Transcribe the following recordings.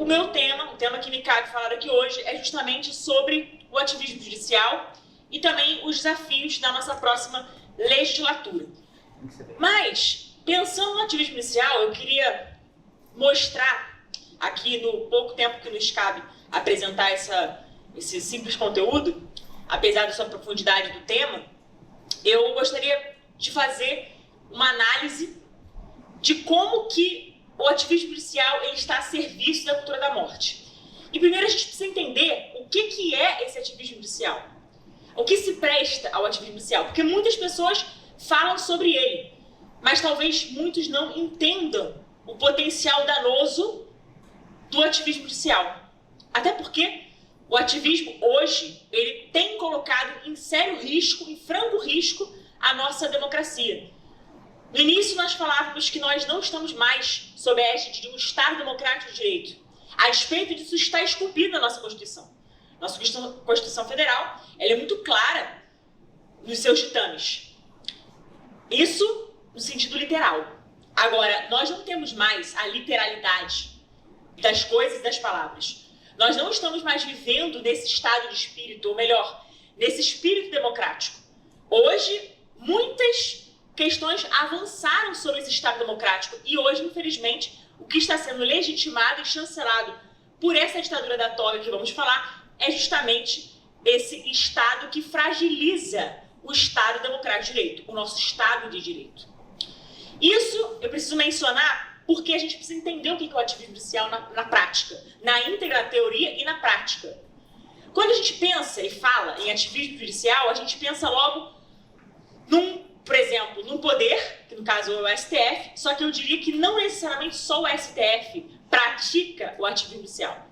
o meu tema, o tema que me cabe falar aqui hoje, é justamente sobre o ativismo judicial e também os desafios da nossa próxima legislatura. Mas, pensando no ativismo judicial, eu queria mostrar aqui, no pouco tempo que nos cabe apresentar esse simples conteúdo, apesar da sua profundidade do tema, eu gostaria de fazer uma análise de como que o ativismo judicial ele está a serviço da cultura da morte. E primeiro a gente precisa entender o que é esse ativismo judicial. O que se presta ao ativismo judicial? Porque muitas pessoas falam sobre ele, mas talvez muitos não entendam o potencial danoso do ativismo judicial. Até porque o ativismo hoje ele tem colocado em sério risco, em franco risco, a nossa democracia. No início nós falávamos que nós não estamos mais sob a égide de um Estado democrático de direito. A respeito disso está esculpido na nossa Constituição. Nossa Constituição Federal ela é muito clara nos seus ditames. Isso no sentido literal. Agora, nós não temos mais a literalidade das coisas e das palavras. Nós não estamos mais vivendo nesse estado de espírito, ou melhor, nesse espírito democrático. Hoje, muitas questões avançaram sobre esse estado democrático e hoje, infelizmente, o que está sendo legitimado e chancelado por essa ditadura da toga que vamos falar é justamente esse estado que fragiliza o Estado democrático de direito, o nosso Estado de direito. Isso eu preciso mencionar porque a gente precisa entender o que é o ativismo judicial na prática, na íntegra teoria e na prática. Quando a gente pensa e fala em ativismo judicial, a gente pensa logo por exemplo, num poder, que no caso é o STF, só que eu diria que não necessariamente só o STF pratica o ativismo judicial.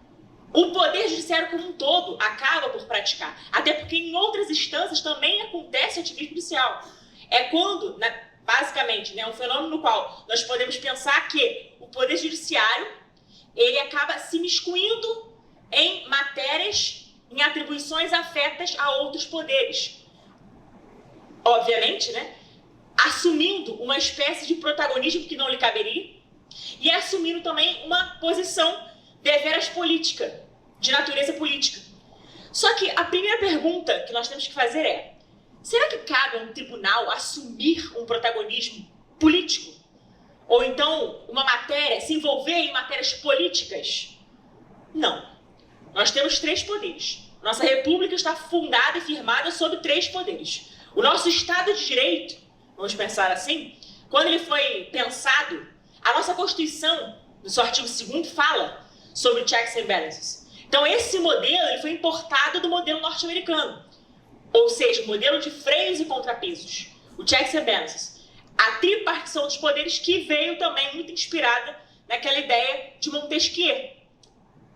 O poder judiciário como um todo acaba por praticar, até porque em outras instâncias também acontece o ativismo judicial. É quando, basicamente, um fenômeno no qual nós podemos pensar que o poder judiciário ele acaba se miscuindo em matérias, em atribuições afetas a outros poderes. Obviamente, assumindo uma espécie de protagonismo que não lhe caberia e assumindo também uma posição deveras política, de natureza política. Só que a primeira pergunta que nós temos que fazer é: será que cabe a um tribunal assumir um protagonismo político? Ou então uma matéria, se envolver em matérias políticas? Não. Nós temos 3 poderes. Nossa república está fundada e firmada sobre 3 poderes. O nosso Estado de Direito, vamos pensar assim, quando ele foi pensado, a nossa Constituição, no seu artigo 2º, fala sobre checks and balances. Então esse modelo ele foi importado do modelo norte-americano, ou seja, o modelo de freios e contrapesos, o checks and balances. A tripartição dos poderes que veio também muito inspirada naquela ideia de Montesquieu,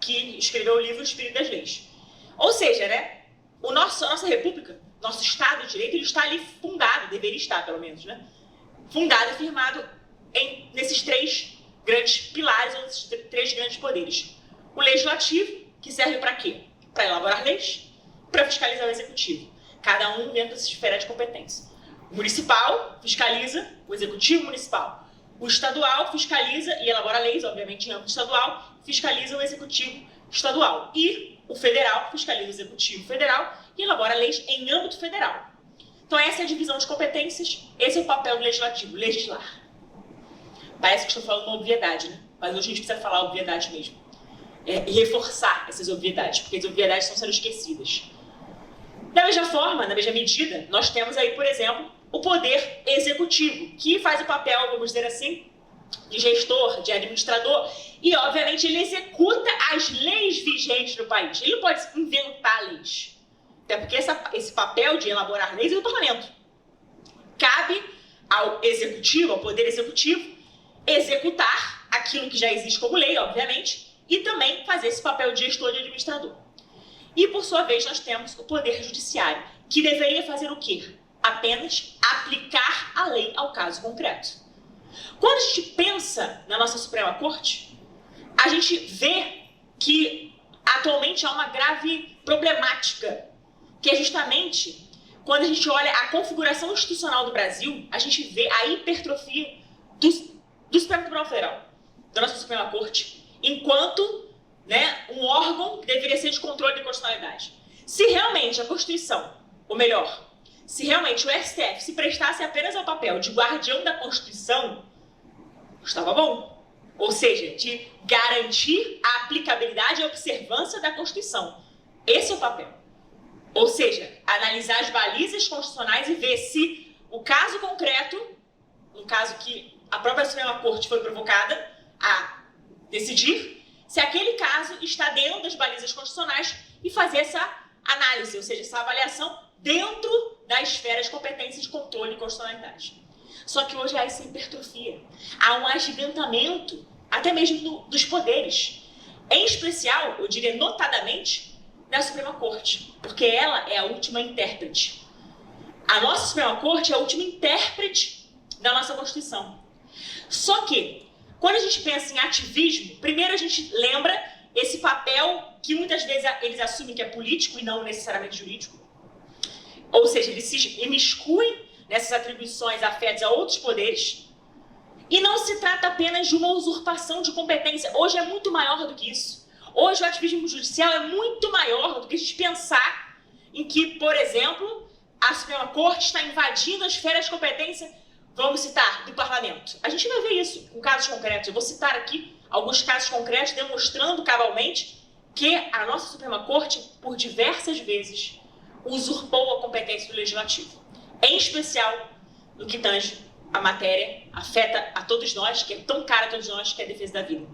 que escreveu o livro O Espírito das Leis. Ou seja, a nossa república, nosso Estado de Direito, ele está ali fundado, deveria estar pelo menos, fundado e firmado nesses 3 grandes pilares, ou nesses 3 grandes poderes. O legislativo, que serve para quê? Para elaborar leis, para fiscalizar o executivo. Cada um dentro dessa esfera de competência. O municipal fiscaliza o executivo municipal. O estadual fiscaliza e elabora leis, obviamente em âmbito estadual, fiscaliza o executivo estadual. E o federal fiscaliza o executivo federal e elabora leis em âmbito federal. Então essa é a divisão de competências, esse é o papel do legislativo, legislar. Parece que estou falando uma obviedade, mas hoje a gente precisa falar obviedade mesmo. E reforçar essas obviedades, porque as obviedades estão sendo esquecidas. Da mesma forma, na mesma medida, nós temos aí, por exemplo, o poder executivo, que faz o papel, vamos dizer assim, de gestor, de administrador, e obviamente ele executa as leis vigentes do país. Ele não pode inventar leis, até porque esse papel de elaborar leis é do parlamento. Cabe ao executivo, ao poder executivo, executar aquilo que já existe como lei, obviamente, e também fazer esse papel de gestor e administrador. E, por sua vez, nós temos o poder judiciário, que deveria fazer o quê? Apenas aplicar a lei ao caso concreto. Quando a gente pensa na nossa Suprema Corte, a gente vê que atualmente há uma grave problemática, que é justamente quando a gente olha a configuração institucional do Brasil, a gente vê a hipertrofia do Supremo Tribunal Federal, da nossa Suprema Corte, enquanto né, um órgão que deveria ser de controle de constitucionalidade. Se realmente a Constituição, ou melhor, se realmente o STF se prestasse apenas ao papel de guardião da Constituição, estava bom. Ou seja, de garantir a aplicabilidade e a observância da Constituição. Esse é o papel. Ou seja, analisar as balizas constitucionais e ver se o caso concreto, no caso que a própria Suprema Corte foi provocada a decidir, se aquele caso está dentro das balizas constitucionais e fazer essa análise, ou seja, essa avaliação dentro da esfera de competência de controle e constitucionalidade. Só que hoje há essa hipertrofia, há um agigantamento, até mesmo dos poderes. Em especial, eu diria notadamente, da Suprema Corte, porque ela é a última intérprete. A nossa Suprema Corte é a última intérprete da nossa Constituição. Só que, quando a gente pensa em ativismo, primeiro a gente lembra esse papel que muitas vezes eles assumem que é político e não necessariamente jurídico. Ou seja, eles se imiscuem nessas atribuições afetas a outros poderes. E não se trata apenas de uma usurpação de competência. Hoje é muito maior do que isso. Hoje o ativismo judicial é muito maior do que a gente pensar em que, por exemplo, a Suprema Corte está invadindo a esfera de competência, vamos citar, do parlamento. A gente vai ver isso com casos concretos. Eu vou citar aqui alguns casos concretos demonstrando cabalmente que a nossa Suprema Corte, por diversas vezes, usurpou a competência do Legislativo. Em especial no que tange a matéria, afeta a todos nós, que é tão cara a todos nós, que é a defesa da vida.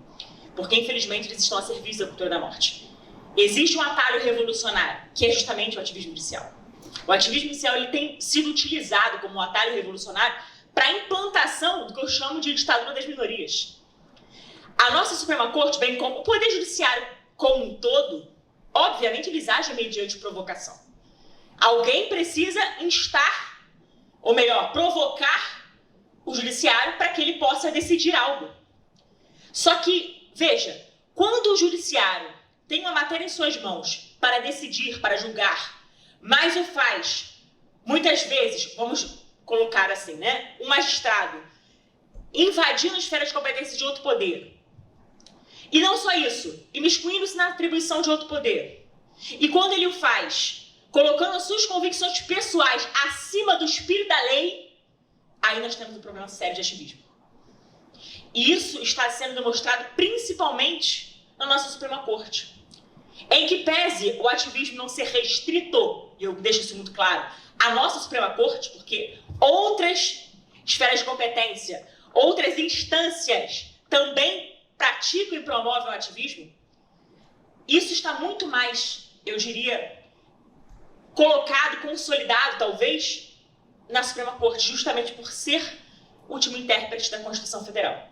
Porque, infelizmente, eles estão a serviço da cultura da morte. Existe um atalho revolucionário, que é justamente o ativismo judicial. O ativismo judicial ele tem sido utilizado como um atalho revolucionário para a implantação do que eu chamo de ditadura das minorias. A nossa Suprema Corte, bem como o Poder Judiciário como um todo, obviamente eles agem mediante provocação. Alguém precisa instar, ou melhor, provocar o judiciário para que ele possa decidir algo. Só que, veja, quando o judiciário tem uma matéria em suas mãos para decidir, para julgar, mas o faz, muitas vezes, vamos colocar assim, né, um magistrado invadindo a esfera de competência de outro poder. E não só isso, imiscuindo-se na atribuição de outro poder. E quando ele o faz, colocando as suas convicções pessoais acima do espírito da lei, aí nós temos um problema sério de ativismo. E isso está sendo demonstrado principalmente na nossa Suprema Corte. Em que pese o ativismo não ser restrito, e eu deixo isso muito claro, à nossa Suprema Corte, porque outras esferas de competência, outras instâncias também praticam e promovem o ativismo, isso está muito mais, eu diria, colocado e consolidado, talvez, na Suprema Corte, justamente por ser o último intérprete da Constituição Federal.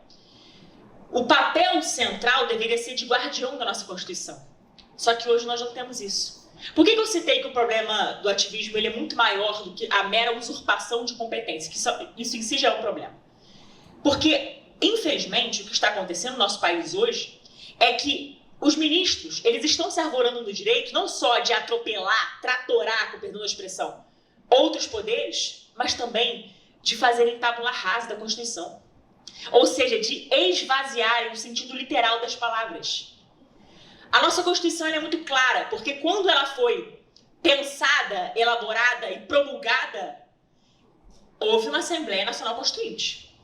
O papel central deveria ser de guardião da nossa Constituição. Só que hoje nós não temos isso. Por que eu citei que o problema do ativismo ele é muito maior do que a mera usurpação de competência? Que isso em si já é um problema. Porque, infelizmente, o que está acontecendo no nosso país hoje é que os ministros, eles estão se arvorando no direito não só de atropelar, tratorar, com perdão da expressão, outros poderes, mas também de fazerem tábula rasa da Constituição. Ou seja, de esvaziarem o sentido literal das palavras. A nossa Constituição é muito clara, porque quando ela foi pensada, elaborada e promulgada, houve uma Assembleia Nacional Constituinte.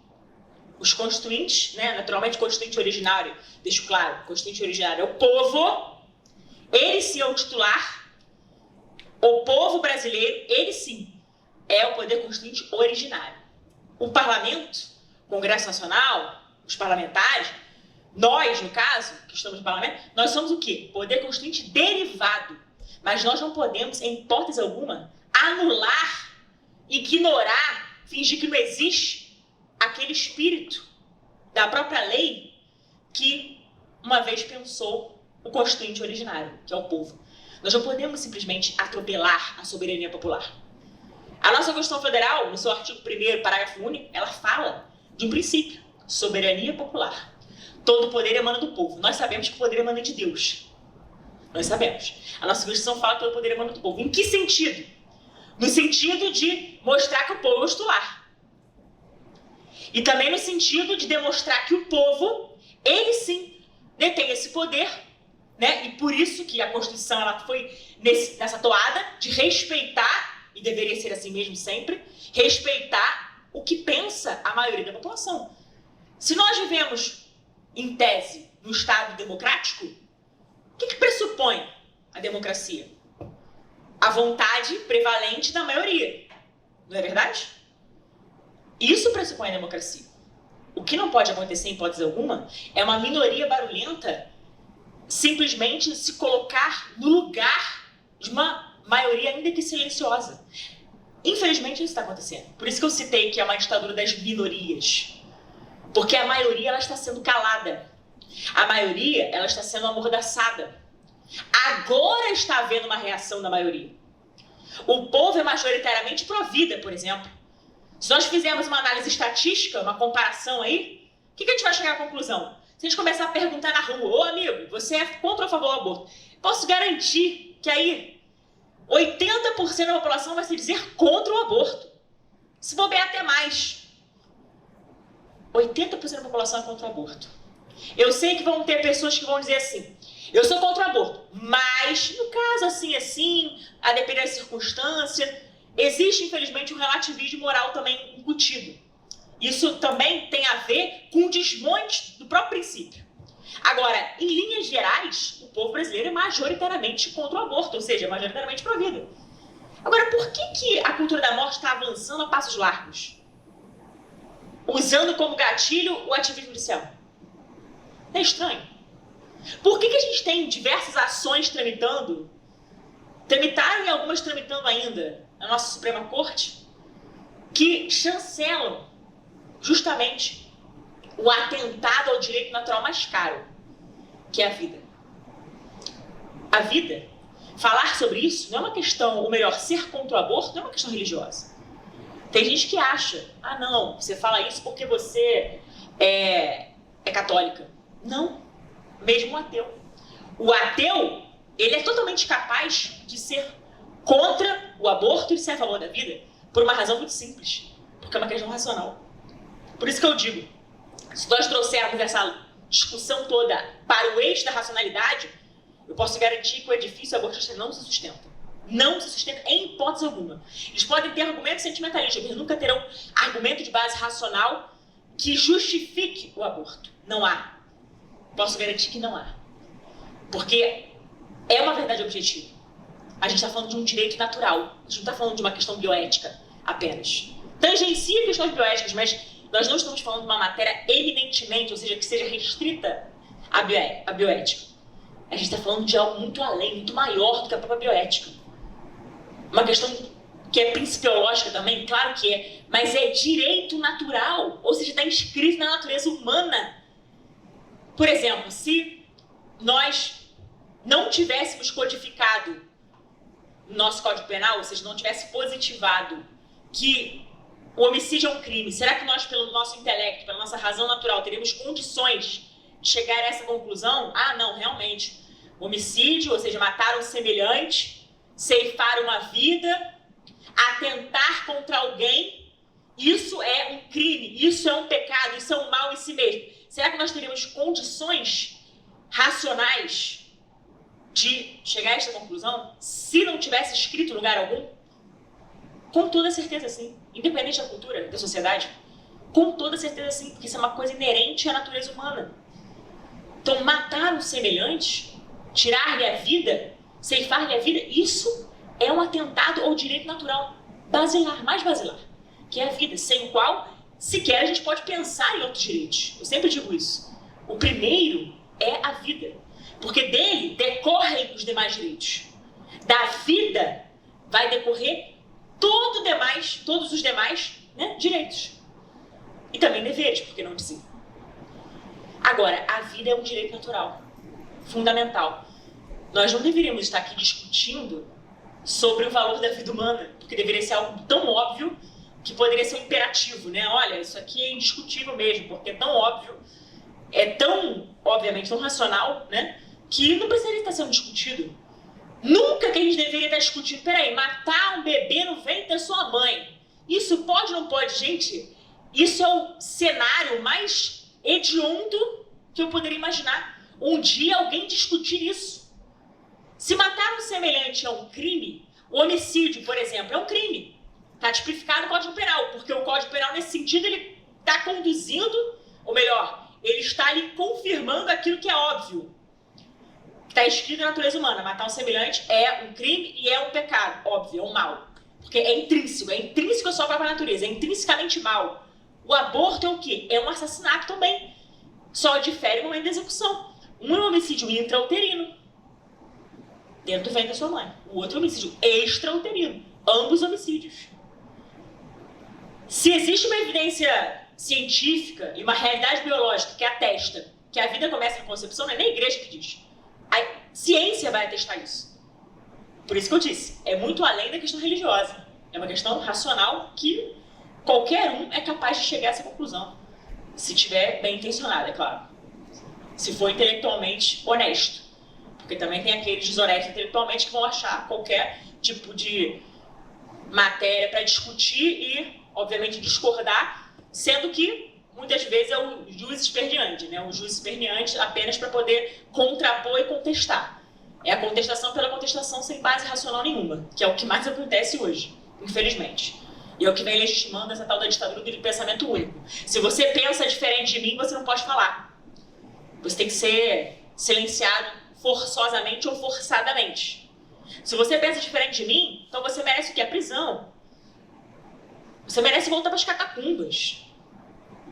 Os constituintes, né, naturalmente o constituinte originário, deixo claro, o constituinte originário é o povo, ele sim é o titular, o povo brasileiro, ele sim é o poder constituinte originário. O parlamento, o Congresso Nacional, os parlamentares, nós, no caso, que estamos no parlamento, nós somos o quê? Poder constituinte derivado. Mas nós não podemos, em hipótese alguma, anular, ignorar, fingir que não existe aquele espírito da própria lei que uma vez pensou o constituinte originário, que é o povo. Nós não podemos simplesmente atropelar a soberania popular. A nossa Constituição Federal, no seu artigo 1º, parágrafo único, ela fala de um princípio, soberania popular. Todo poder emana do povo. Nós sabemos que o poder emana de Deus. Nós sabemos. A nossa Constituição fala que todo poder emana do povo. Em que sentido? No sentido de mostrar que o povo é o titular. E também no sentido de demonstrar que o povo, ele sim, detém esse poder né? E por isso que a Constituição ela foi nessa toada de respeitar, e deveria ser assim mesmo sempre, respeitar o que pensa a maioria da população. Se nós vivemos, em tese, num Estado democrático, o que pressupõe a democracia? A vontade prevalente da maioria. Não é verdade? Isso pressupõe a democracia. O que não pode acontecer, em hipótese alguma, é uma minoria barulhenta simplesmente se colocar no lugar de uma maioria ainda que silenciosa. Infelizmente, isso está acontecendo. Por isso que eu citei que é uma ditadura das minorias. Porque a maioria ela está sendo calada. A maioria ela está sendo amordaçada. Agora está havendo uma reação da maioria. O povo é majoritariamente pró-vida, por exemplo. Se nós fizermos uma análise estatística, uma comparação aí, o que a gente vai chegar à conclusão? Se a gente começar a perguntar na rua, ô amigo, você é contra ou a favor do aborto? Posso garantir que aí 80% da população vai se dizer contra o aborto. Se bobear até mais. 80% da população é contra o aborto. Eu sei que vão ter pessoas que vão dizer assim, eu sou contra o aborto, mas no caso assim, a depender da circunstância, existe infelizmente um relativismo moral também incutido. Isso também tem a ver com o desmonte do próprio princípio. Agora, em linhas gerais, o povo brasileiro é majoritariamente contra o aborto, ou seja, majoritariamente pró-vida. Agora, por que a cultura da morte está avançando a passos largos? Usando como gatilho o ativismo judicial. É estranho. Por que a gente tem diversas ações tramitaram e algumas tramitando ainda na nossa Suprema Corte, que chancelam justamente o atentado ao direito natural mais caro, que é a vida. A vida, falar sobre isso não é uma questão, ou melhor, ser contra o aborto não é uma questão religiosa. Tem gente que acha, não, você fala isso porque você é católica. Não, mesmo um ateu. O ateu, ele é totalmente capaz de ser contra o aborto e de ser a favor da vida por uma razão muito simples, porque é uma questão racional. Por isso que eu digo, se nós trouxermos essa discussão toda para o eixo da racionalidade, eu posso garantir que o edifício abortista não se sustenta. Não se sustenta em hipótese alguma. Eles podem ter argumentos sentimentalistas, mas nunca terão argumento de base racional que justifique o aborto. Não há. Posso garantir que não há. Porque é uma verdade objetiva. A gente está falando de um direito natural. A gente não está falando de uma questão bioética apenas. Tangencia questões bioéticas, mas nós não estamos falando de uma matéria eminentemente, ou seja, que seja restrita à bioética. A gente está falando de algo muito além, muito maior do que a própria bioética. Uma questão que é principiológica também, claro que é, mas é direito natural, ou seja, está inscrito na natureza humana. Por exemplo, se nós não tivéssemos codificado no nosso Código Penal, ou seja, não tivesse positivado que o homicídio é um crime, será que nós, pelo nosso intelecto, pela nossa razão natural, teríamos condições de chegar a essa conclusão? Não, realmente. Homicídio, ou seja, matar um semelhante, ceifar uma vida, atentar contra alguém, isso é um crime, isso é um pecado, isso é um mal em si mesmo. Será que nós teríamos condições racionais de chegar a esta conclusão se não tivesse escrito em lugar algum? Com toda certeza sim, independente da cultura, da sociedade. Com toda certeza sim, porque isso é uma coisa inerente à natureza humana. Então, matar um semelhante, tirar-lhe a vida, ceifar-lhe a vida, isso é um atentado ao direito natural basilar, mais basilar, que é a vida, sem o qual sequer a gente pode pensar em outros direitos. Eu sempre digo isso. O primeiro é a vida, porque dele decorrem os demais direitos. Da vida vai decorrer todos os demais, né, direitos. E também deveres, por que não dizer? Agora, a vida é um direito natural, fundamental. Nós não deveríamos estar aqui discutindo sobre o valor da vida humana, porque deveria ser algo tão óbvio que poderia ser um imperativo, né? Olha, isso aqui é indiscutível mesmo, porque é tão óbvio, é tão, obviamente, tão racional, né? Que não precisaria estar sendo discutido. Nunca que a gente deveria estar discutindo, peraí, matar um bebê no ventre da sua mãe, isso pode ou não pode? Gente, isso é o cenário mais hediondo que eu poderia imaginar. um dia alguém discutir isso. Se matar um semelhante é um crime, o homicídio, por exemplo, é um crime. Está tipificado no Código Penal, porque o Código Penal, nesse sentido, ele está conduzindo, ou melhor, ele está ali confirmando aquilo que é óbvio. Está escrito na natureza humana, matar um semelhante é um crime e é um pecado, óbvio, é um mal. Porque é intrínseco só para a natureza, é intrinsecamente mal. O aborto é o quê? É um assassinato também, só difere o momento da execução. Um é um homicídio intrauterino, dentro do ventre da sua mãe. O outro é um homicídio extrauterino, ambos homicídios. Se existe uma evidência científica e uma realidade biológica que atesta que a vida começa na concepção, não é nem a igreja que diz. A ciência vai atestar isso. Por isso que eu disse, é muito além da questão religiosa. É uma questão racional que qualquer um é capaz de chegar a essa conclusão. Se estiver bem intencionado, é claro. Se for intelectualmente honesto. Porque também tem aqueles desonestos intelectualmente que vão achar qualquer tipo de matéria para discutir e, obviamente, discordar, sendo que muitas vezes é o jus esperneante, né? O jus esperneante apenas para poder contrapor e contestar. É a contestação pela contestação sem base racional nenhuma, que é o que mais acontece hoje, infelizmente. E é o que vem legitimando essa tal da ditadura do pensamento único. Se você pensa diferente de mim, você não pode falar. Você tem que ser silenciado forçosamente ou forçadamente. Se você pensa diferente de mim, então você merece o quê? A prisão. Você merece voltar para as catacumbas.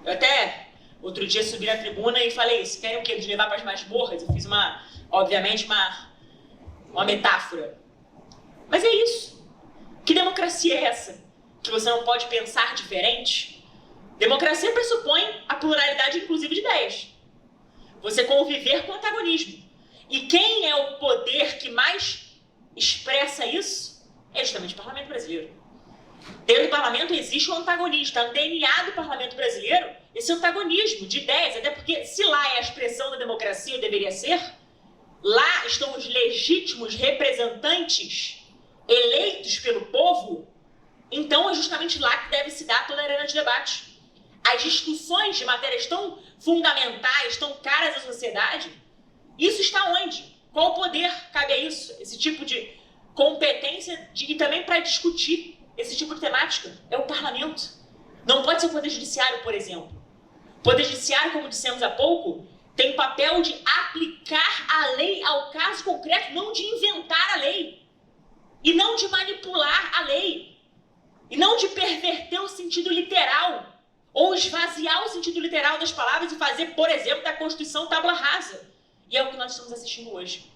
Eu até, outro dia, subi na tribuna e falei isso. Querem o quê? De levar para as masmorras? Eu fiz obviamente, uma metáfora. Mas é isso. Que democracia é essa? Que você não pode pensar diferente? Democracia pressupõe a pluralidade, inclusive, de ideias. Você conviver com o antagonismo. E quem é o poder que mais expressa isso? É justamente o Parlamento brasileiro. Dentro do Parlamento existe um antagonismo. Está no DNA do Parlamento brasileiro esse antagonismo de ideias. Até porque, se lá é a expressão da democracia, ou deveria ser, lá estão os legítimos representantes eleitos pelo povo, então é justamente lá que deve se dar toda a arena de debate. As discussões de matérias tão fundamentais, tão caras à sociedade, isso está onde? Qual poder cabe a isso? Esse tipo de competência e também para discutir esse tipo de temática? É o parlamento. Não pode ser o poder judiciário, por exemplo. O poder judiciário, como dissemos há pouco, tem papel de aplicar a lei ao caso concreto, não de inventar a lei. E não de manipular a lei. E não de perverter o sentido literal. Ou esvaziar o sentido literal das palavras e fazer, por exemplo, da Constituição tábula rasa. E é o que nós estamos assistindo hoje.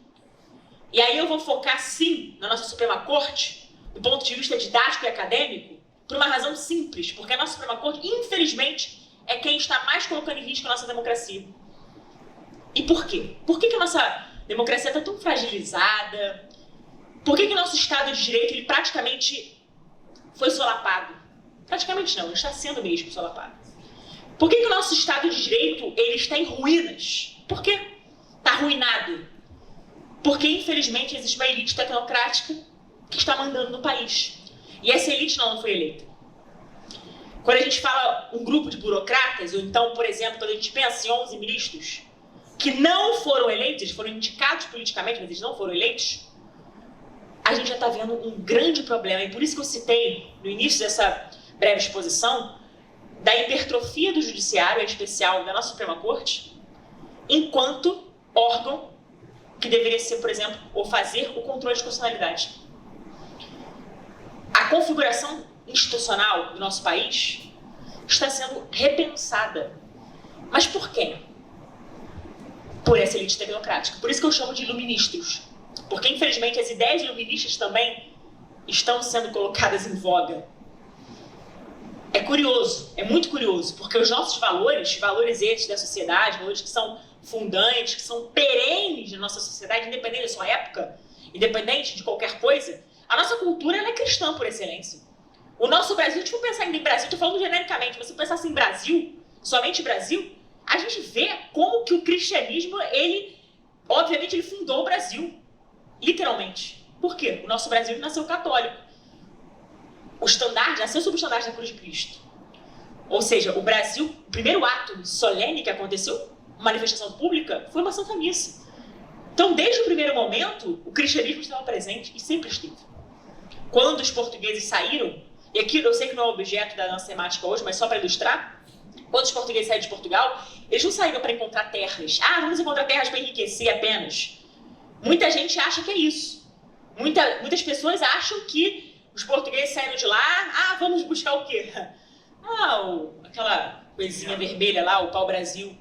E aí eu vou focar, sim, na nossa Suprema Corte, do ponto de vista didático e acadêmico, por uma razão simples. Porque a nossa Suprema Corte, infelizmente, é quem está mais colocando em risco a nossa democracia. E por quê? Por que a nossa democracia está tão fragilizada? Por que o nosso Estado de Direito ele praticamente foi solapado? Praticamente não, ele está sendo mesmo solapado. Por que o nosso Estado de Direito ele está em ruínas? Por quê? Está arruinado. Porque, infelizmente, existe uma elite tecnocrática que está mandando no país. E essa elite não foi eleita. Quando a gente fala um grupo de burocratas, ou então, por exemplo, quando a gente pensa em 11 ministros que não foram eleitos, eles foram indicados politicamente, mas eles não foram eleitos, a gente já está vendo um grande problema. E por isso que eu citei, no início dessa breve exposição, da hipertrofia do judiciário, em especial da nossa Suprema Corte, enquanto órgão que deveria ser, por exemplo, ou fazer o controle de constitucionalidade. A configuração institucional do nosso país está sendo repensada. Mas por quem? Por essa elite tecnocrática. Por isso que eu chamo de iluministros. Porque, infelizmente, as ideias iluministas também estão sendo colocadas em voga. É curioso, é muito curioso, porque os nossos valores esses da sociedade, valores que são fundantes, que são perenes na nossa sociedade, independente da sua época, independente de qualquer coisa, a nossa cultura ela é cristã por excelência. O nosso Brasil, deixa eu pensar em Brasil, estou falando genericamente, mas se eu pensar assim em Brasil, somente Brasil, a gente vê como que o cristianismo, obviamente, ele fundou o Brasil, literalmente. Por quê? O nosso Brasil nasceu católico. O estandarte nasceu sob o estandarte da cruz de Cristo. Ou seja, o Brasil, o primeiro ato solene que aconteceu manifestação pública foi uma Santa Missa. Então, desde o primeiro momento, o cristianismo estava presente e sempre esteve. Quando os portugueses saíram, e aqui eu sei que não é o objeto da nossa temática hoje, mas só para ilustrar, quando os portugueses saíram de Portugal, eles não saíram para encontrar terras. Vamos encontrar terras para enriquecer apenas. Muita gente acha que é isso. Muitas pessoas acham que os portugueses saíram de lá, vamos buscar o quê? Aquela coisinha vermelha lá, o pau-brasil.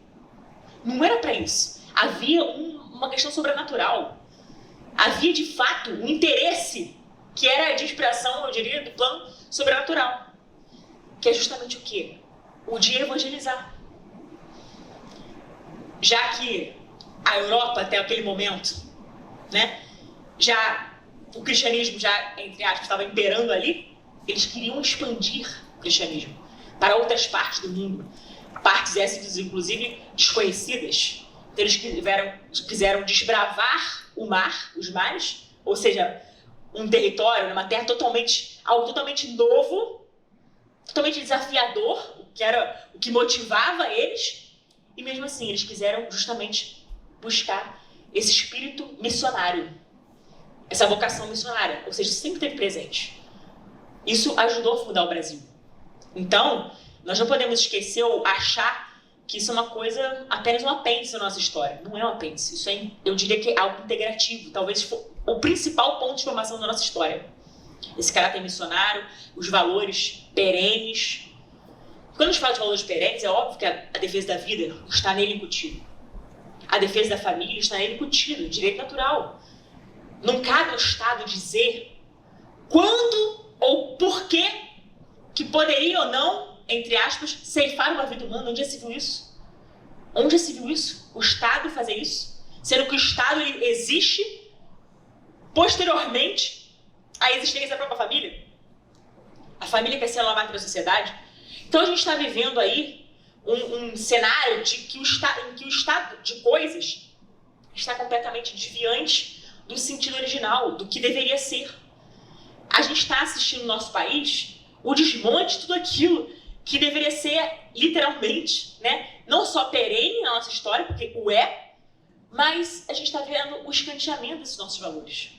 Não era para isso. Havia uma questão sobrenatural. Havia, de fato, um interesse que era de inspiração, eu diria, do plano sobrenatural. Que é justamente o quê? O de evangelizar. Já que a Europa, até aquele momento, né, o cristianismo já, entre aspas, estava imperando ali, eles queriam expandir o cristianismo para outras partes do mundo. Partes essas, inclusive, desconhecidas. Então, eles quiseram desbravar os mares, ou seja, um território, uma terra algo totalmente novo, totalmente desafiador, o que motivava eles, e mesmo assim eles quiseram justamente buscar esse espírito missionário, essa vocação missionária, ou seja, sempre teve presente. Isso ajudou a fundar o Brasil. Então, nós não podemos esquecer ou achar que isso é uma coisa, apenas um apêndice da nossa história. Não é um apêndice, isso é, eu diria que é algo integrativo, talvez o principal ponto de formação da nossa história. Esse caráter missionário, os valores perenes. Quando a gente fala de valores perenes, é óbvio que a defesa da vida está nele incutido. A defesa da família está nele incutido, direito natural. Não cabe ao Estado dizer quando ou por que poderia ou não, entre aspas, ceifar uma vida humana. Onde já se viu isso? Onde já se viu isso? O Estado fazer isso? Sendo que o Estado existe posteriormente à existência da própria família. A família que é a célula máter da sociedade. Então a gente está vivendo aí um cenário em que o estado de coisas está completamente desviante do sentido original, do que deveria ser. A gente está assistindo no nosso país o desmonte de tudo aquilo que deveria ser, literalmente, né, não só perene na nossa história, porque o é, mas a gente está vendo o escanteamento desses nossos valores.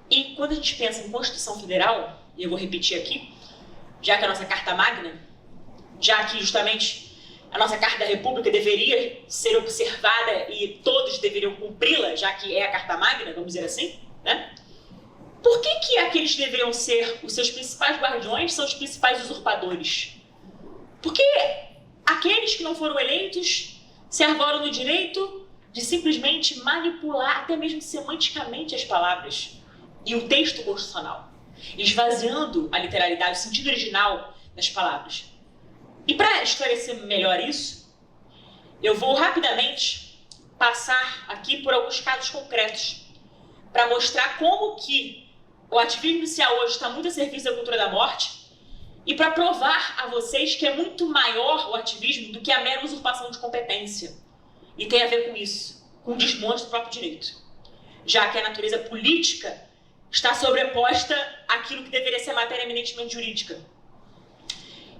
E quando a gente pensa em Constituição Federal, e eu vou repetir aqui, já que a nossa Carta Magna, já que justamente a nossa Carta da República deveria ser observada e todos deveriam cumpri-la, já que é a Carta Magna, vamos dizer assim, né? Por que aqueles que deveriam ser os seus principais guardiões são os principais usurpadores? Porque aqueles que não foram eleitos se arvoram no direito de simplesmente manipular, até mesmo semanticamente, as palavras e o texto constitucional, esvaziando a literalidade, o sentido original das palavras. E para esclarecer melhor isso, eu vou rapidamente passar aqui por alguns casos concretos para mostrar como que o ativismo inicial hoje está muito a serviço da cultura da morte e para provar a vocês que é muito maior o ativismo do que a mera usurpação de competência. E tem a ver com isso, com o desmonte do próprio direito. Já que a natureza política está sobreposta àquilo que deveria ser matéria eminentemente jurídica.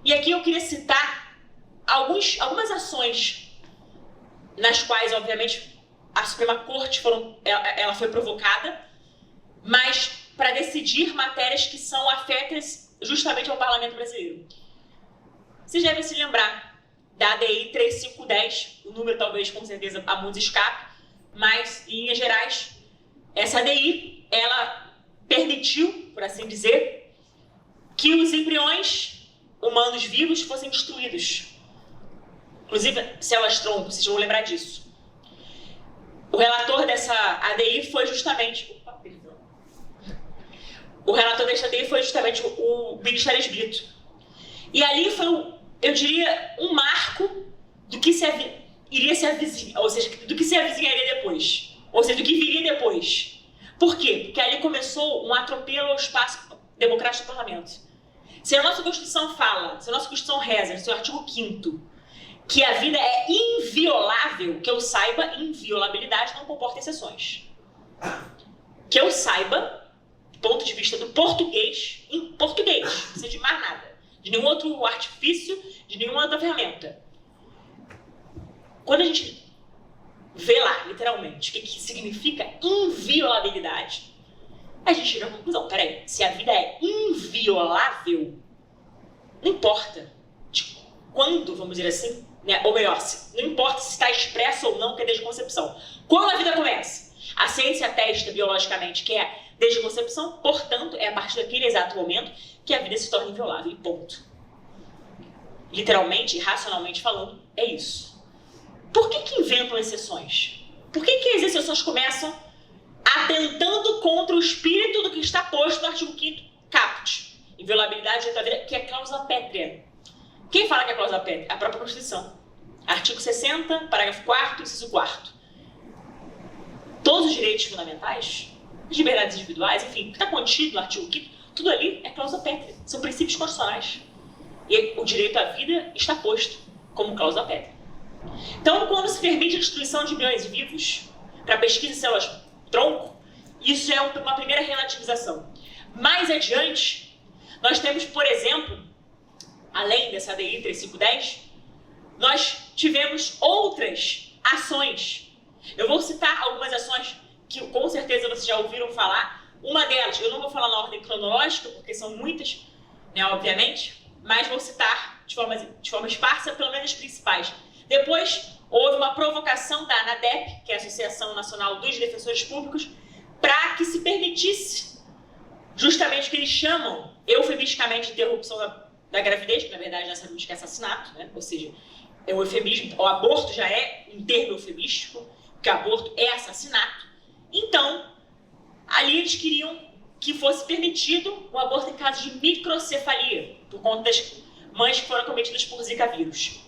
E aqui eu queria citar algumas ações nas quais, obviamente, a Suprema Corte ela foi provocada, mas para decidir matérias que são afetas justamente ao Parlamento brasileiro. Vocês devem se lembrar da ADI 3510, o número talvez com certeza a muitos escape, mas em linhas gerais, essa ADI, ela permitiu, por assim dizer, que os embriões humanos vivos fossem destruídos. Inclusive, células-tronco, vocês vão lembrar disso. O relator dessa ADI foi justamente... O relator dessa ADI foi justamente o Ministério Brito. E ali foi, eu diria, um marco do que iria se avizinhar, ou seja, do que se avizinharia depois. Ou seja, do que viria depois. Por quê? Porque ali começou um atropelo ao espaço democrático do parlamento. Se a nossa Constituição fala, se a nossa Constituição reza, no seu artigo 5º, que a vida é inviolável, que eu saiba, inviolabilidade não comporta exceções. Que eu saiba, do ponto de vista do português, em português, não precisa de mais nada, de nenhum outro artifício, de nenhuma outra ferramenta. quando a gente vê lá, literalmente, o que significa inviolabilidade, a gente chega à conclusão, peraí, se a vida é inviolável, não importa de quando, vamos dizer assim, né? Ou melhor, não importa se está expresso ou não que é desde a concepção. Quando a vida começa? A ciência atesta biologicamente que é desde a concepção, portanto, é a partir daquele exato momento que a vida se torna inviolável, e ponto. Literalmente e racionalmente falando, é isso. Por que inventam exceções? Por que as exceções começam atentando contra o espírito do que está posto no artigo 5º caput? Inviolabilidade da vida, que é cláusula pétrea. Quem fala que é cláusula pétrea? A própria Constituição. Artigo 60, parágrafo 4º, inciso 4º. Todos os direitos fundamentais, as liberdades individuais, enfim, o que está contido no artigo 5º, tudo ali é cláusula pétrea. São princípios constitucionais. E o direito à vida está posto como cláusula pétrea. Então, quando se permite a destruição de milhões de vivos para pesquisa em células-tronco, isso é uma primeira relativização. Mais adiante, nós temos, por exemplo, além dessa ADI 3510, nós tivemos outras ações. Eu vou citar algumas ações que com certeza vocês já ouviram falar. Uma delas, eu não vou falar na ordem cronológica, porque são muitas, né, obviamente, mas vou citar de forma esparsa, pelo menos as principais. Depois, houve uma provocação da ANADEP, que é a Associação Nacional dos Defensores Públicos, para que se permitisse justamente o que eles chamam, eufemisticamente, de interrupção da gravidez, que na verdade nós sabemos que é assassinato, né? Ou seja, é um eufemismo, o aborto já é um termo eufemístico, porque aborto é assassinato. Então, ali eles queriam que fosse permitido o aborto em caso de microcefalia, por conta das mães que foram cometidas por Zika vírus.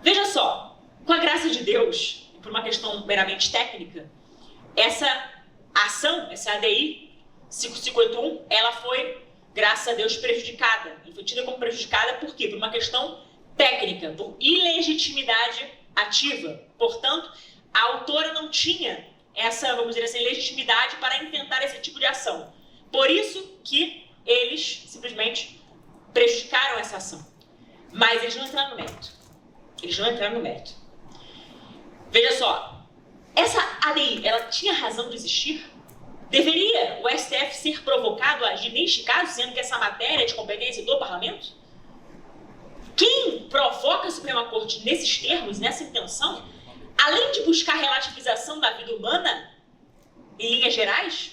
Veja só, com a graça de Deus, e por uma questão meramente técnica, essa ação, essa ADI 551, ela foi, graças a Deus, prejudicada. Ela foi tida como prejudicada por quê? Por uma questão técnica, por ilegitimidade ativa. Portanto, a autora não tinha essa, vamos dizer assim, legitimidade para intentar esse tipo de ação. Por isso que eles simplesmente prejudicaram essa ação. Mas eles não entraram no mérito. Veja só, essa ADI, ela tinha razão de existir? Deveria o STF ser provocado a agir neste caso, sendo que essa matéria é de competência do parlamento? Quem provoca a Suprema Corte nesses termos, nessa intenção, além de buscar relativização da vida humana, em linhas gerais,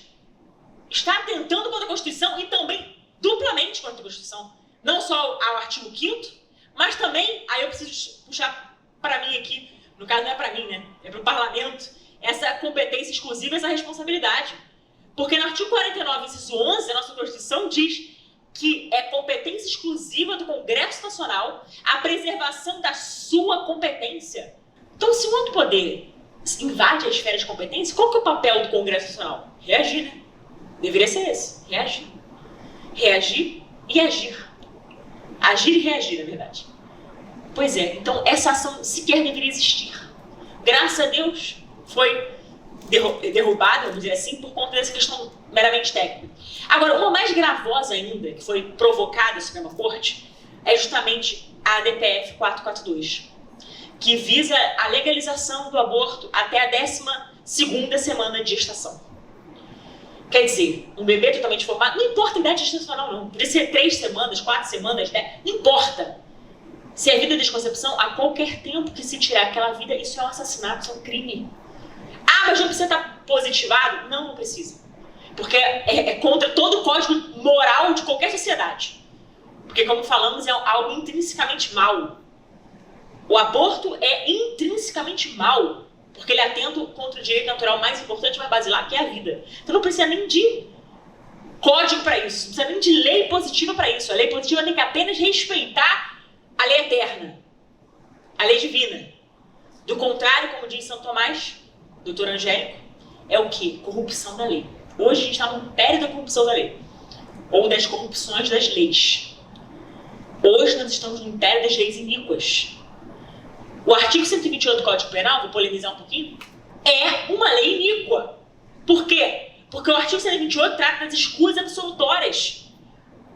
está atentando contra a Constituição e também duplamente contra a Constituição. Não só ao artigo 5º, mas também, aí eu preciso puxar para mim aqui, no caso não é para mim, né? É para o parlamento, essa competência exclusiva, essa responsabilidade. Porque no artigo 49, inciso 11, a nossa Constituição diz que é competência exclusiva do Congresso Nacional a preservação da sua competência. Então, se o outro poder invade a esfera de competência, qual que é o papel do Congresso Nacional? Reagir, né? Deveria ser esse, reagir. Reagir e agir. Agir e reagir, na verdade. Pois é, então essa ação sequer deveria existir. Graças a Deus, foi derrubada, vamos dizer assim, por conta dessa questão meramente técnica. Agora, uma mais gravosa ainda, que foi provocada na Suprema Corte, é justamente a DPF 442, que visa a legalização do aborto até a 12ª semana de gestação. Quer dizer, um bebê totalmente formado, não importa a idade gestacional não, podia ser 3 semanas, 4 semanas, 10, não importa. Se é vida de desconcepção, a qualquer tempo que se tirar aquela vida, isso é um assassinato, isso é um crime. Ah, mas não precisa estar positivado? Não, não precisa. Porque é contra todo o código moral de qualquer sociedade. Porque, como falamos, é algo intrinsecamente mal. O aborto é intrinsecamente mal, porque ele atenta contra o direito natural mais importante, mais basilar, que é a vida. Então não precisa nem de código para isso, não precisa nem de lei positiva para isso. A lei positiva tem que apenas respeitar a lei eterna, a lei divina. Do contrário, como diz São Tomás, doutor Angélico, é o quê? Corrupção da lei. Hoje a gente está no império da corrupção da lei, ou das corrupções das leis. Hoje nós estamos no império das leis iníquas. O artigo 128 do Código Penal, vou polemizar um pouquinho, é uma lei iníqua. Por quê? Porque o artigo 128 trata das escusas absolutórias.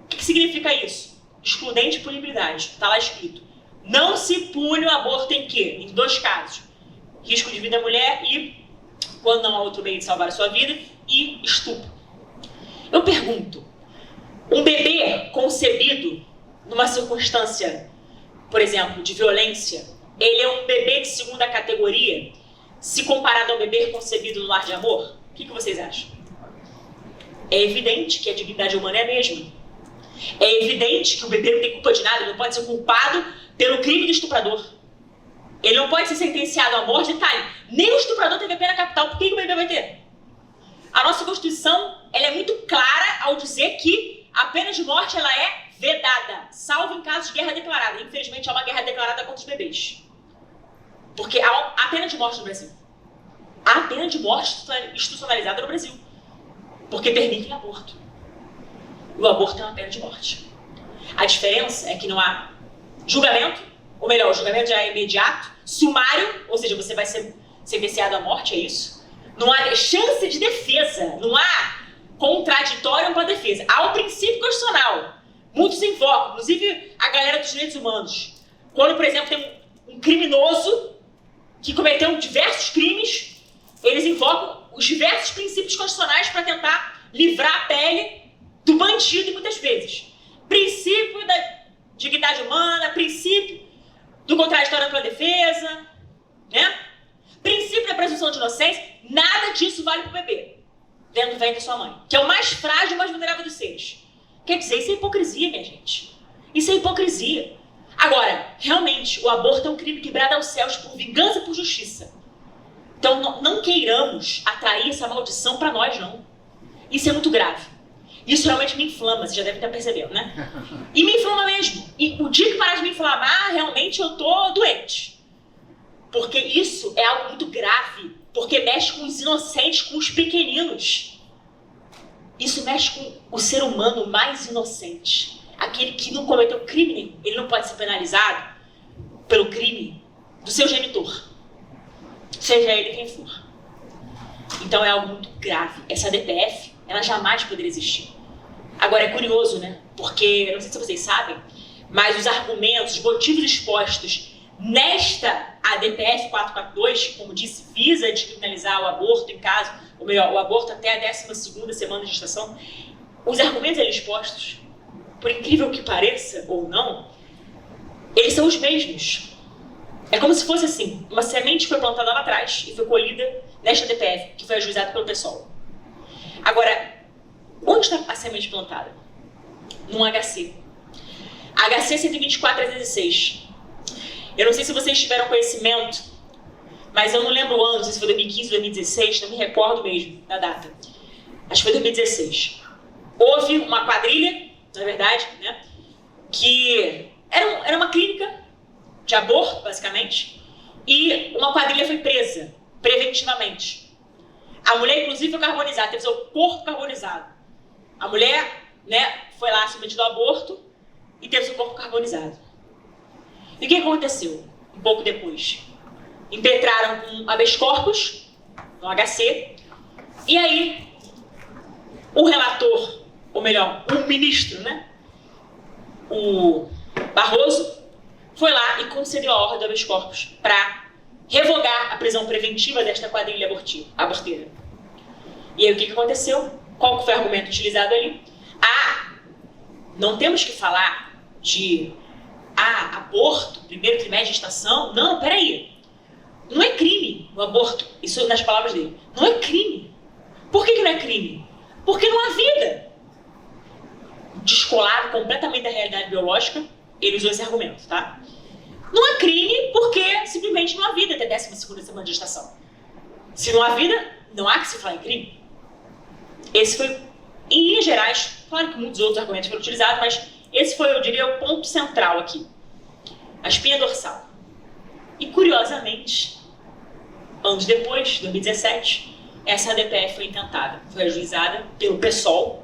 O que significa isso? Excludente de punibilidade. Está lá escrito. Não se pune o aborto em quê? Em 2 casos. risco de vida da mulher e, quando não há outro meio de salvar a sua vida, e estupro. Eu pergunto, um bebê concebido numa circunstância, por exemplo, de violência, ele é um bebê de segunda categoria, se comparado ao bebê concebido no lar de amor? O que vocês acham? É evidente que a dignidade humana é a mesma. É evidente que o bebê não tem culpa de nada, ele não pode ser culpado pelo crime do estuprador. Ele não pode ser sentenciado à morte. Detalhe, nem o estuprador teve pena capital. Por que o bebê vai ter? A nossa Constituição ela é muito clara ao dizer que a pena de morte ela é vedada, salvo em casos de guerra declarada. Infelizmente, há uma guerra declarada contra os bebês. Porque há pena de morte no Brasil. Há pena de morte institucionalizada no Brasil. Porque permitem aborto. O aborto é uma pena de morte. A diferença é que não há julgamento, ou melhor, o julgamento já é imediato, sumário, ou seja, você vai ser sentenciado à morte, é isso. Não há chance de defesa, não há contraditório para a defesa. Há o princípio constitucional. Muitos invocam, inclusive a galera dos direitos humanos. Quando, por exemplo, tem um criminoso que cometeu diversos crimes, eles invocam os diversos princípios constitucionais para tentar livrar a pele do bandido, muitas vezes. Princípio da dignidade humana, princípio do contraditório pela defesa, né? Princípio da presunção de inocência, nada disso vale para o bebê, dentro do ventre da sua mãe, que é o mais frágil e mais vulnerável dos seres. Quer dizer, isso é hipocrisia, minha gente. Isso é hipocrisia. Agora, realmente, o aborto é um crime que brada aos céus por vingança e por justiça. Então, não queiramos atrair essa maldição para nós, não. Isso é muito grave. Isso realmente me inflama, você já deve estar percebendo, né? E me inflama mesmo. E o dia que parar de me inflamar, realmente eu tô doente. Porque isso é algo muito grave. Porque mexe com os inocentes, com os pequeninos. Isso mexe com o ser humano mais inocente. Aquele que não cometeu crime nenhum. Ele não pode ser penalizado pelo crime do seu genitor. Seja ele quem for. Então é algo muito grave. Essa DPF, ela jamais poderia existir. Agora é curioso, né? Porque, não sei se vocês sabem, mas os argumentos, os motivos expostos nesta ADPF 442, como disse, visa descriminalizar o aborto em caso, ou melhor, o aborto até a 12ª semana de gestação. Os argumentos ali expostos, por incrível que pareça ou não, eles são os mesmos. É como se fosse assim, uma semente foi plantada lá atrás e foi colhida nesta DPF, que foi ajuizada pelo PSOL. Agora, onde está a semente plantada? Num HC. HC 124/306. Eu não sei se vocês tiveram conhecimento, mas eu não lembro o ano, não sei se foi 2015 ou 2016, não me recordo mesmo da data. Acho que foi 2016. Houve uma quadrilha, na verdade, né, que era uma clínica de aborto, basicamente, e uma quadrilha foi presa, preventivamente. A mulher, inclusive, foi carbonizada, teve seu corpo carbonizado. A mulher, né, foi lá submetida ao aborto e teve seu corpo carbonizado. E o que aconteceu um pouco depois? Impetraram com habeas corpus no HC, e aí o relator, ou melhor, o ministro, né, o Barroso, foi lá e concedeu a ordem do habeas corpus para revogar a prisão preventiva desta quadrilha aborteira. E aí o que aconteceu? Qual foi o argumento utilizado ali? Não temos que falar de aborto, primeiro trimestre de gestação. Não, peraí. Não é crime o aborto, isso nas palavras dele. Não é crime. Por que não é crime? Porque não há vida. Descolado completamente da realidade biológica, ele usou esse argumento, tá? Não é crime porque simplesmente não há vida até a 12ª semana de gestação. Se não há vida, não há que se falar em crime. Esse foi, em linhas gerais, claro que muitos outros argumentos foram utilizados, mas esse foi, eu diria, o ponto central aqui. A espinha dorsal. E, curiosamente, anos depois, 2017, essa ADPF foi intentada, foi ajuizada pelo PSOL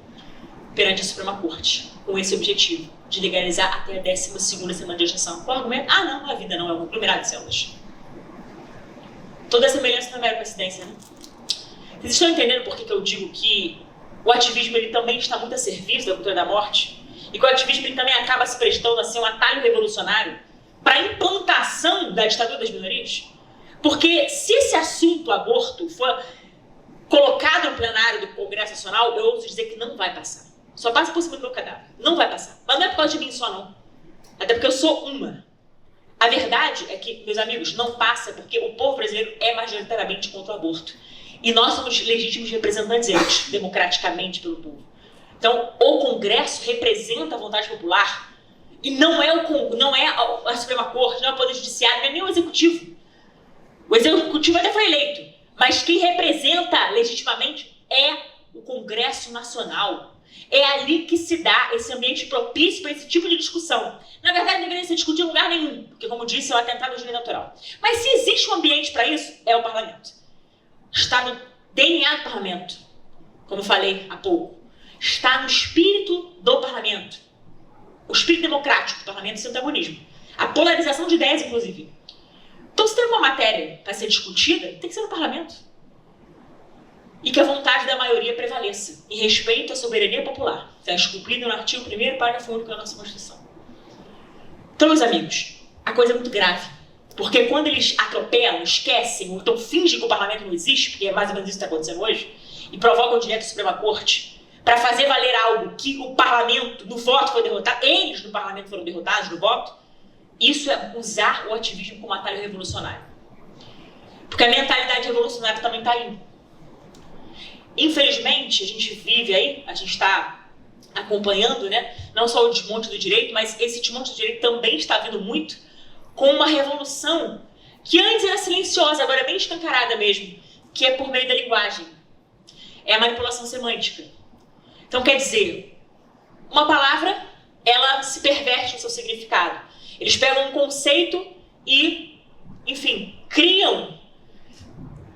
perante a Suprema Corte, com esse objetivo, de legalizar até a 12ª semana de gestação. Com o argumento, não, a vida não, é um aglomerado de células. Toda a semelhança não é mera coincidência, né? Vocês estão entendendo por que eu digo que o ativismo ele também está muito a serviço da cultura da morte? E que o ativismo ele também acaba se prestando a ser um atalho revolucionário para a implantação da ditadura das minorias? Porque se esse assunto, aborto, for colocado no plenário do Congresso Nacional, eu ouso dizer que não vai passar. Só passa por cima do meu cadáver. Não vai passar. Mas não é por causa de mim só, não. Até porque eu sou uma. A verdade é que, meus amigos, não passa porque o povo brasileiro é majoritariamente contra o aborto. E nós somos legítimos representantes deles, democraticamente pelo povo. Então, o Congresso representa a vontade popular e não é a Suprema Corte, não é o Poder Judiciário, não é nem o Executivo. O Executivo até foi eleito, mas quem representa legitimamente é o Congresso Nacional. É ali que se dá esse ambiente propício para esse tipo de discussão. Na verdade, não deveria ser discutido em lugar nenhum, porque, como disse, é um atentado ao direito natural. Mas se existe um ambiente para isso, é o parlamento. Está no DNA do parlamento, como eu falei há pouco. Está no espírito do parlamento. O espírito democrático do parlamento e seu antagonismo. A polarização de ideias, inclusive. Então, se tem uma matéria para ser discutida, tem que ser no parlamento. E que a vontade da maioria prevaleça, em respeito à soberania popular. Está esculpido no artigo 1º, parágrafo único da nossa Constituição. Então, meus amigos, a coisa é muito grave. Porque quando eles atropelam, esquecem, ou então fingem que o parlamento não existe, porque é mais ou menos isso que está acontecendo hoje, e provocam direto à Suprema Corte, para fazer valer algo que o parlamento, no voto, foi derrotado, eles no parlamento foram derrotados no voto, isso é usar o ativismo como atalho revolucionário. Porque a mentalidade revolucionária também está aí. Infelizmente, a gente vive aí, a gente está acompanhando, né, não só o desmonte do direito, mas esse desmonte do direito também está vindo muito com uma revolução que antes era silenciosa, agora é bem escancarada mesmo, que é por meio da linguagem. É a manipulação semântica. Então, quer dizer, uma palavra, ela se perverte no seu significado. Eles pegam um conceito e, enfim, criam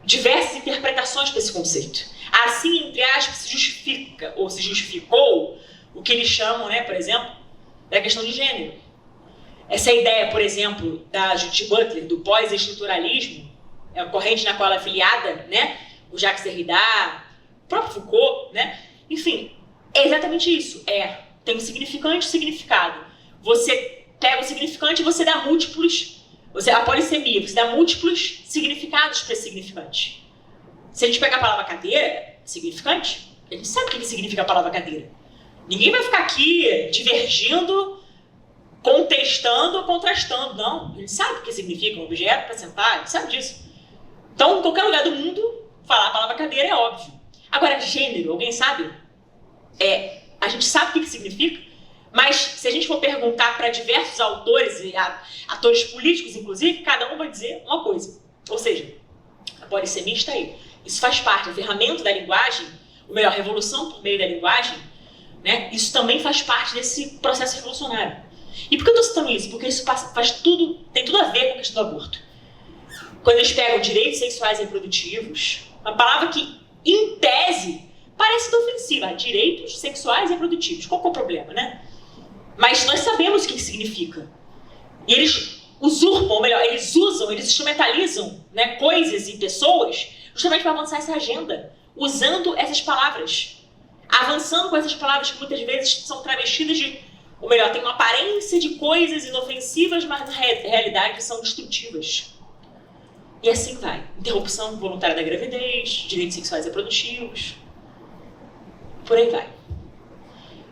diversas interpretações para esse conceito. Assim, entre aspas, se justifica, ou se justificou, o que eles chamam, né, por exemplo, da questão de gênero. Essa ideia, por exemplo, da Judith Butler, do pós-estruturalismo, é a corrente na qual ela é afiliada, né, o Jacques Derrida, o próprio Foucault, né, enfim, é exatamente isso. Tem um significante e significado. Você pega o significante e você dá múltiplos, a polissemia, você dá múltiplos significados para esse significante. Se a gente pegar a palavra cadeira, significante, a gente sabe o que significa a palavra cadeira. Ninguém vai ficar aqui divergindo, contestando ou contrastando, não. A gente sabe o que significa um objeto para sentar, a gente sabe disso. Então, em qualquer lugar do mundo, falar a palavra cadeira é óbvio. Agora, gênero, alguém sabe? A gente sabe o que significa, mas se a gente for perguntar para diversos autores e atores políticos, inclusive, cada um vai dizer uma coisa. Ou seja, a polissemia está aí. Isso faz parte, a ferramenta da linguagem, ou melhor, a revolução por meio da linguagem, né? Isso também faz parte desse processo revolucionário. E por que eu estou citando isso? Porque isso tem tudo a ver com a questão do aborto. Quando eles pegam direitos sexuais e reprodutivos, uma palavra que, em tese, parece ofensiva, direitos sexuais e reprodutivos. Qual que é o problema, né? Mas nós sabemos o que significa. E eles usurpam, ou melhor, eles instrumentalizam, né, coisas e pessoas justamente para avançar essa agenda, usando essas palavras, avançando com essas palavras que muitas vezes são travestidas de, ou melhor, tem uma aparência de coisas inofensivas, mas na realidade são destrutivas. E assim vai. Interrupção voluntária da gravidez, direitos sexuais e reprodutivos, por aí vai.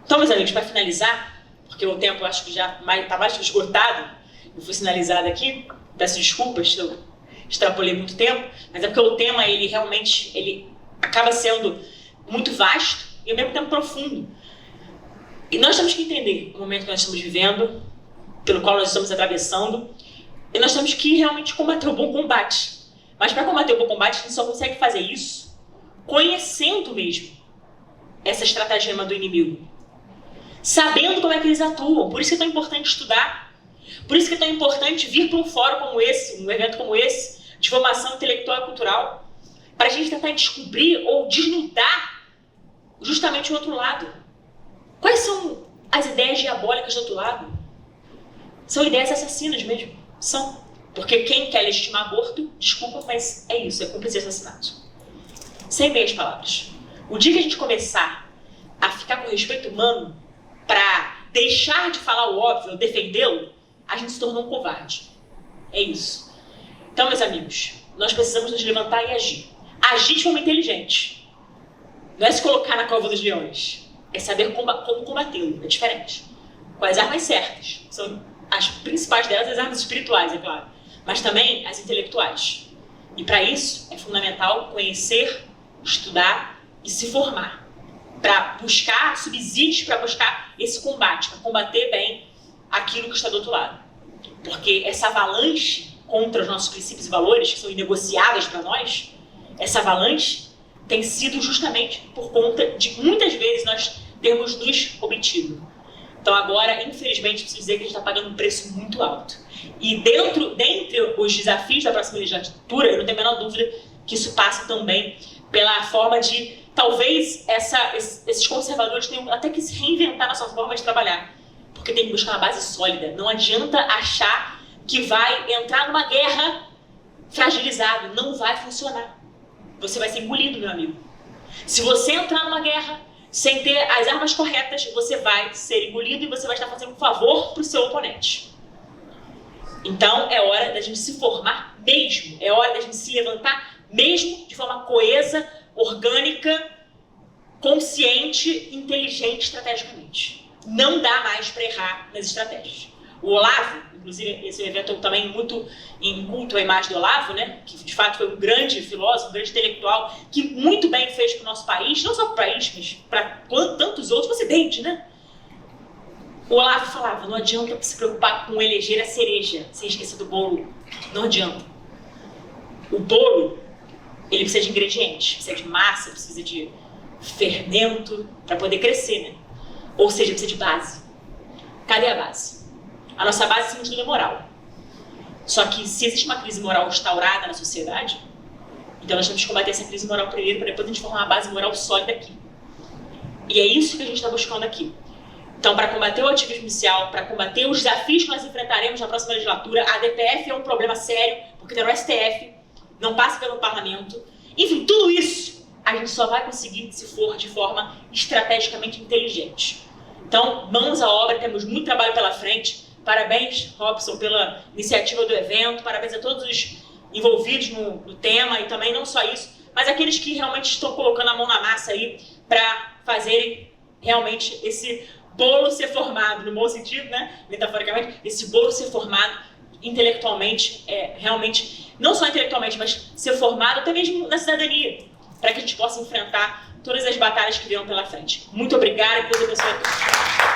Então, meus amigos, para finalizar, porque o tempo acho que já está mais que esgotado, eu fui sinalizado aqui, peço desculpas se eu extrapolei muito tempo, mas é porque o tema, ele realmente, ele acaba sendo muito vasto e ao mesmo tempo profundo. E nós temos que entender o momento que nós estamos vivendo, pelo qual nós estamos atravessando, e nós temos que realmente combater o bom combate. Mas para combater o bom combate, a gente só consegue fazer isso conhecendo mesmo essa estratagema do inimigo. Sabendo como é que eles atuam. Por isso que é tão importante estudar. Por isso que é tão importante vir para um fórum como esse, um evento como esse, de formação intelectual e cultural, para a gente tentar descobrir ou desnudar justamente o outro lado. Quais são as ideias diabólicas do outro lado? São ideias assassinas mesmo. São. Porque quem quer legitimar aborto, desculpa, mas é isso, é cúmplice de assassinato. Sem meias palavras. O dia que a gente começar a ficar com respeito humano para deixar de falar o óbvio, defendê-lo, a gente se tornou um covarde. É isso. Então, meus amigos, nós precisamos nos levantar e agir. Agir de forma inteligente. Não é se colocar na cova dos leões. É saber como combatê-lo. É diferente. Com as armas certas. São as principais delas, as armas espirituais, é claro. Mas também as intelectuais. E para isso é fundamental conhecer, estudar e se formar. Para buscar subsídios, para buscar esse combate, para combater bem aquilo que está do outro lado. Porque essa avalanche contra os nossos princípios e valores, que são inegociáveis para nós, essa avalanche tem sido justamente por conta de muitas vezes nós termos nos obtido. Então agora, infelizmente, preciso dizer que a gente está pagando um preço muito alto. E dentre os desafios da próxima legislatura, eu não tenho a menor dúvida que isso passa também pela forma de, talvez, esses conservadores tenham até que se reinventar na sua forma de trabalhar. Porque tem que buscar uma base sólida. Não adianta achar que vai entrar numa guerra fragilizado. Não vai funcionar. Você vai ser engolido, meu amigo. Se você entrar numa guerra sem ter as armas corretas, você vai ser engolido e você vai estar fazendo um favor para o seu oponente. Então, é hora da gente se formar mesmo. É hora da gente se levantar mesmo de forma coesa, orgânica, consciente, inteligente estrategicamente. Não dá mais para errar nas estratégias. O Olavo, inclusive esse evento também muito em culto à imagem do Olavo, né, que de fato foi um grande filósofo, um grande intelectual, que muito bem fez para o nosso país, não só para o país, mas para tantos outros, o Ocidente, né? O Olavo falava, não adianta se preocupar com eleger a cereja, sem esquecer do bolo. Não adianta. O bolo, ele precisa de ingredientes, precisa de massa, precisa de fermento para poder crescer, né? Ou seja, precisa de base. Cadê a base? A nossa base, acima de tudo, é moral. Só que se existe uma crise moral instaurada na sociedade, então nós temos que combater essa crise moral primeiro, para depois a gente formar uma base moral sólida aqui. E é isso que a gente está buscando aqui. Então, para combater o ativismo inicial, para combater os desafios que nós enfrentaremos na próxima legislatura, a DPF é um problema sério, porque tem no STF, não passa pelo parlamento. Enfim, tudo isso a gente só vai conseguir se for de forma estrategicamente inteligente. Então, mãos à obra, temos muito trabalho pela frente. Parabéns, Robson, pela iniciativa do evento, parabéns a todos os envolvidos no tema e também não só isso, mas aqueles que realmente estão colocando a mão na massa aí para fazerem realmente esse bolo ser formado, no bom sentido, né, metaforicamente, esse bolo ser formado intelectualmente, realmente, não só intelectualmente, mas ser formado até mesmo na cidadania, para que a gente possa enfrentar todas as batalhas que virão pela frente. Muito obrigada e Deus abençoe a todos.